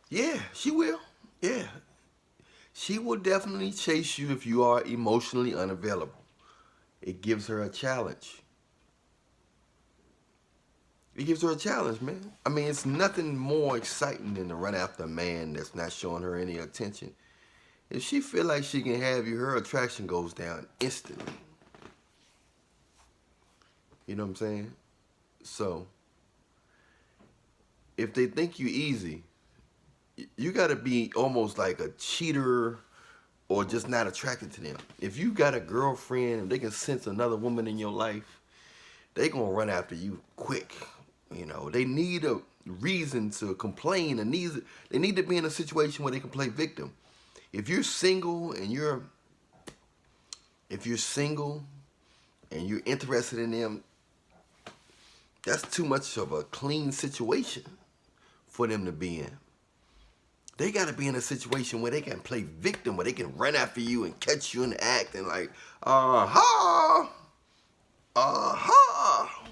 Yeah, she will. Yeah, she will definitely chase you if you are emotionally unavailable. It gives her a challenge. It gives her a challenge, man. I mean, it's nothing more exciting than to run after a man that's not showing her any attention. If she feel like she can have you, her attraction goes down instantly. You know what I'm saying? So, if they think you easy, you got to be almost like a cheater or just not attracted to them. If you got a girlfriend and they can sense another woman in your life, they gonna run after you quick. You know, they need a reason to complain and they need to be in a situation where they can play victim. If you're single and you're interested in them, that's too much of a clean situation for them to be in. They got to be in a situation where they can play victim, where they can run after you and catch you in the act and like, aha, aha.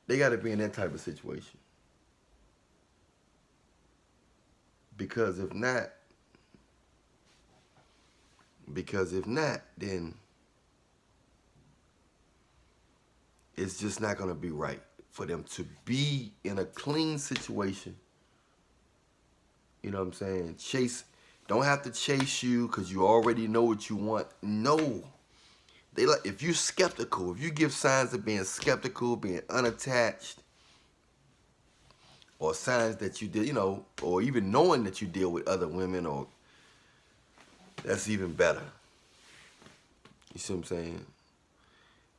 They got to be in that type of situation. Because if not, then it's just not going to be right for them to be in a clean situation. You know what I'm saying? Don't have to chase you because you already know what you want. No. They like if you're skeptical, if you give signs of being skeptical, being unattached, or signs that you did, or even knowing that you deal with other women, or that's even better. You see what I'm saying?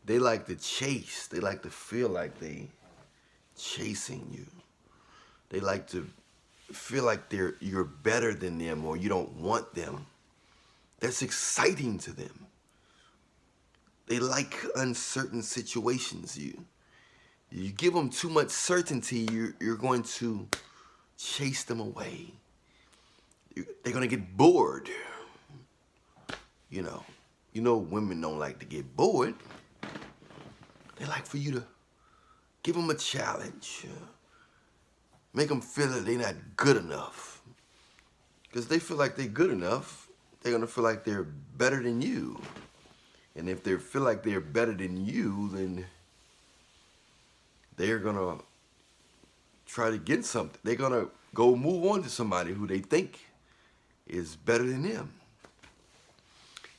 They like to chase. They like to feel like they chasing you. They like to feel like you're better than them or you don't want them. That's exciting to them. They like uncertain situations. You give them too much certainty, you're going to chase them away. They're going to get bored. You know women don't like to get bored. They like for you to give them a challenge. Make them feel that they're not good enough. Because they feel like they're good enough, they're going to feel like they're better than you. And if they feel like they're better than you, then they're going to try to get something. They're going to go move on to somebody who they think is better than them.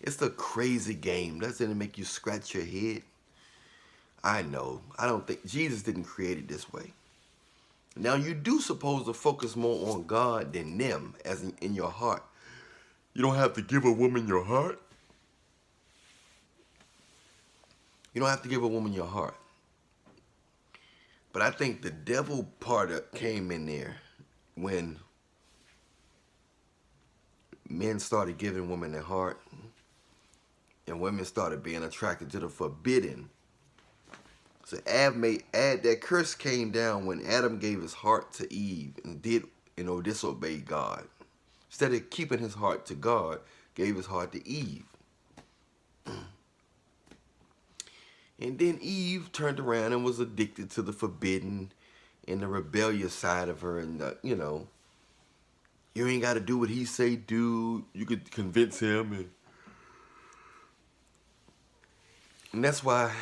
It's a crazy game. Doesn't it make you scratch your head? I know. I don't think Jesus didn't create it this way. Now, you do supposed to focus more on God than them, as in your heart. You don't have to give a woman your heart. You don't have to give a woman your heart. But I think the devil part came in there when men started giving women their heart and women started being attracted to the forbidden. So that curse came down when Adam gave his heart to Eve and disobeyed God. Instead of keeping his heart to God, gave his heart to Eve. And then Eve turned around and was addicted to the forbidden and the rebellious side of her. And, you ain't got to do what he say do. You could convince him. And that's why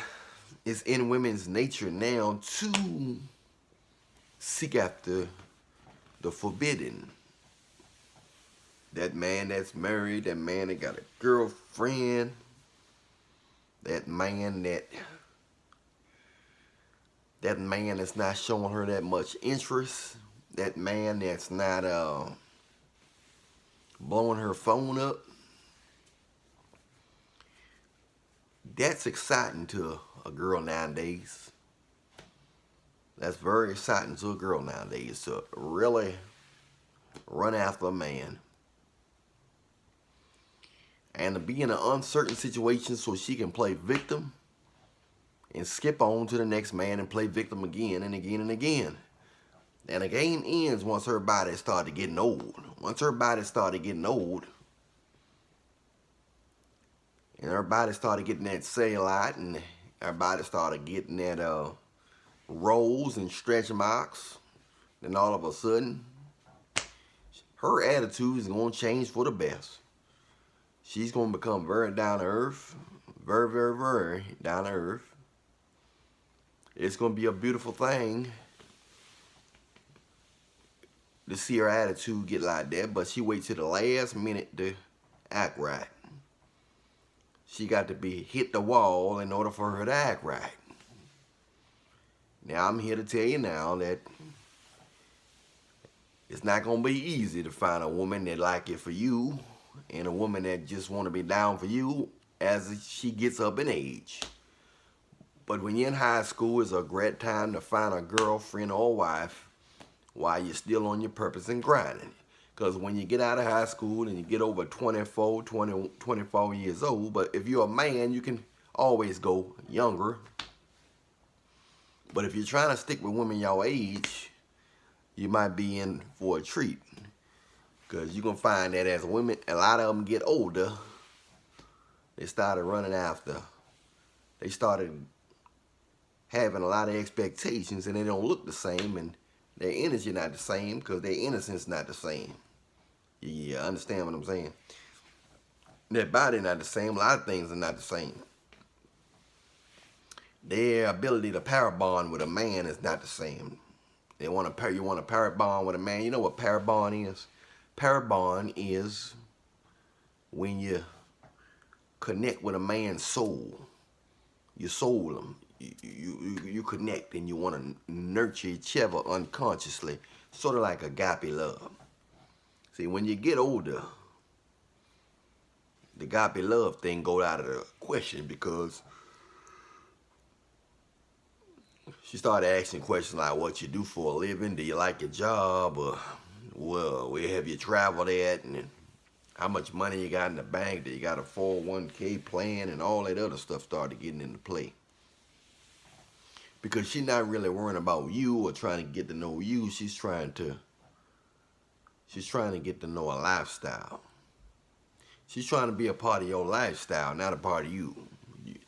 it's in women's nature now to seek after the forbidden. That man that's married, that man that got a girlfriend, that man that's not showing her that much interest, that man that's not blowing her phone up. That's exciting to a girl nowadays. That's very exciting to a girl nowadays to really run after a man. And to be in an uncertain situation so she can play victim and skip on to the next man and play victim again and again and again. And the game ends once her body started getting old. Once her body started getting old, and her body started getting that cellulite, and her body started getting that rolls and stretch marks, then all of a sudden, her attitude is going to change for the best. She's going to become very down to earth, very, very, very down to earth. It's going to be a beautiful thing to see her attitude get like that, but she waits till the last minute to act right. She got to be hit the wall in order for her to act right. Now, I'm here to tell you now that it's not going to be easy to find a woman that like it for you and a woman that just want to be down for you as she gets up in age. But when you're in high school, it's a great time to find a girlfriend or wife while you're still on your purpose and grinding. Because when you get out of high school and you get over 24 years old, but if you're a man, you can always go younger. But if you're trying to stick with women your age, you might be in for a treat. Because you're going to find that as women, a lot of them get older, they started running after. They started having a lot of expectations and they don't look the same, and their energy not the same because their innocence not the same. Yeah, understand what I'm saying? Their body not the same. A lot of things are not the same. Their ability to pair bond with a man is not the same. You want to pair bond with a man. You know what pair bond is? Pair bond is when you connect with a man's soul. You soul him. You connect and you want to nurture each other unconsciously, sort of like agape love. See, when you get older, the agape love thing goes out of the question because she started asking questions like what you do for a living, do you like your job, or well, where have you traveled at, and how much money you got in the bank, do you got a 401k plan, and all that other stuff started getting into play. Because she's not really worrying about you or trying to get to know you. She's trying to get to know a lifestyle. She's trying to be a part of your lifestyle, not a part of you.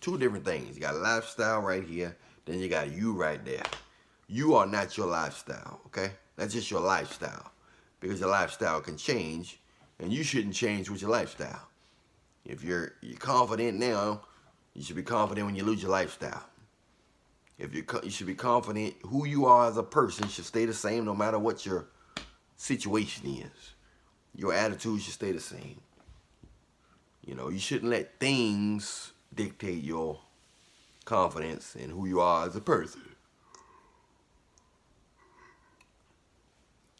Two different things. You got a lifestyle right here, then you got you right there. You are not your lifestyle, okay? That's just your lifestyle. Because your lifestyle can change, and you shouldn't change with your lifestyle. If you're confident now, you should be confident when you lose your lifestyle. You should be confident who you are as a person should stay the same no matter what your situation is. Your attitude should stay the same. You know, you shouldn't let things dictate your confidence and who you are as a person.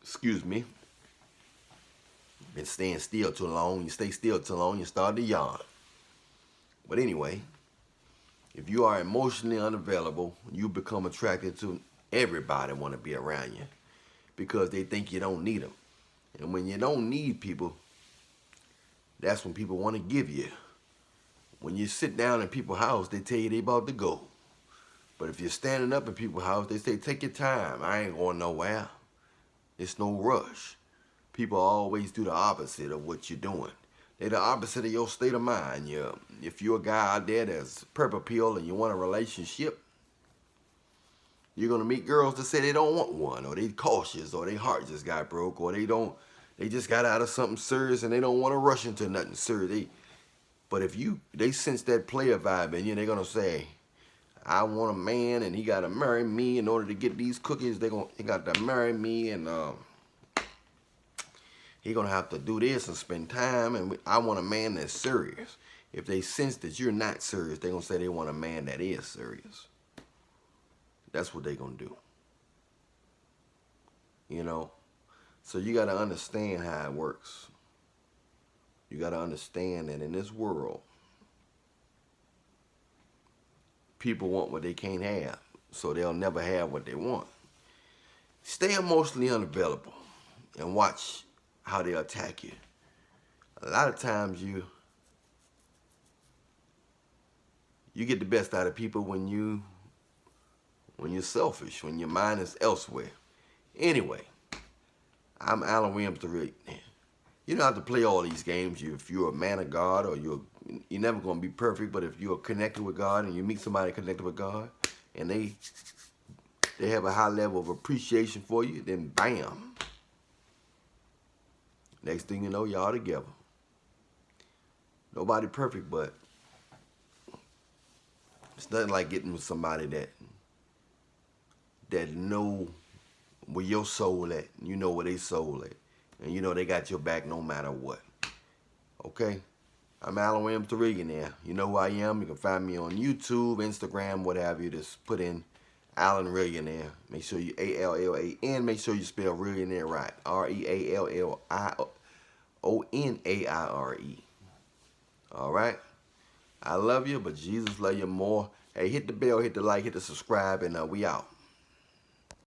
Excuse me. Been staying still too long. You stay still too long, you start to yawn. But anyway, if you are emotionally unavailable, you become attracted to everybody want to be around you because they think you don't need them. And when you don't need people, that's when people want to give you. When you sit down in people's house, they tell you they about to go. But if you're standing up in people's house, they say, take your time. I ain't going nowhere. It's no rush. People always do the opposite of what you're doing. They're the opposite of your state of mind. If you're a guy out there that's purple pill and you want a relationship, you're going to meet girls that say they don't want one, or they cautious, or their heart just got broke, or they just got out of something serious and they don't want to rush into nothing serious. But if they sense that player vibe in you, they're going to say, I want a man and he got to marry me in order to get these cookies. He got to marry me and he going to have to do this and spend time. And I want a man that's serious. If they sense that you're not serious, they're going to say they want a man that is serious. That's what they're going to do. You know? So you got to understand how it works. You got to understand that in this world, people want what they can't have, so they'll never have what they want. Stay emotionally unavailable and watch how they attack you. A lot of times you get the best out of people when you're selfish, when your mind is elsewhere. Anyway, I'm Alan Williams the Rig. You don't have to play all these games. If you're a man of God, or you're never going to be perfect, but if you're connected with God and you meet somebody connected with God and they they have a high level of appreciation for you, then bam. Next thing you know, y'all together. Nobody perfect, but it's nothing like getting with somebody that know where your soul at. You know where they soul at. And you know they got your back no matter what. Okay? I'm Alan Williams, the Millionaire. You know who I am. You can find me on YouTube, Instagram, what have you. Just put in Alan Millionaire. Make sure you ALLAN. Make sure you spell Millionaire right. REALLIONAIRE. All right? I love you, but Jesus love you more. Hey, hit the bell, hit the like, hit the subscribe, and we out.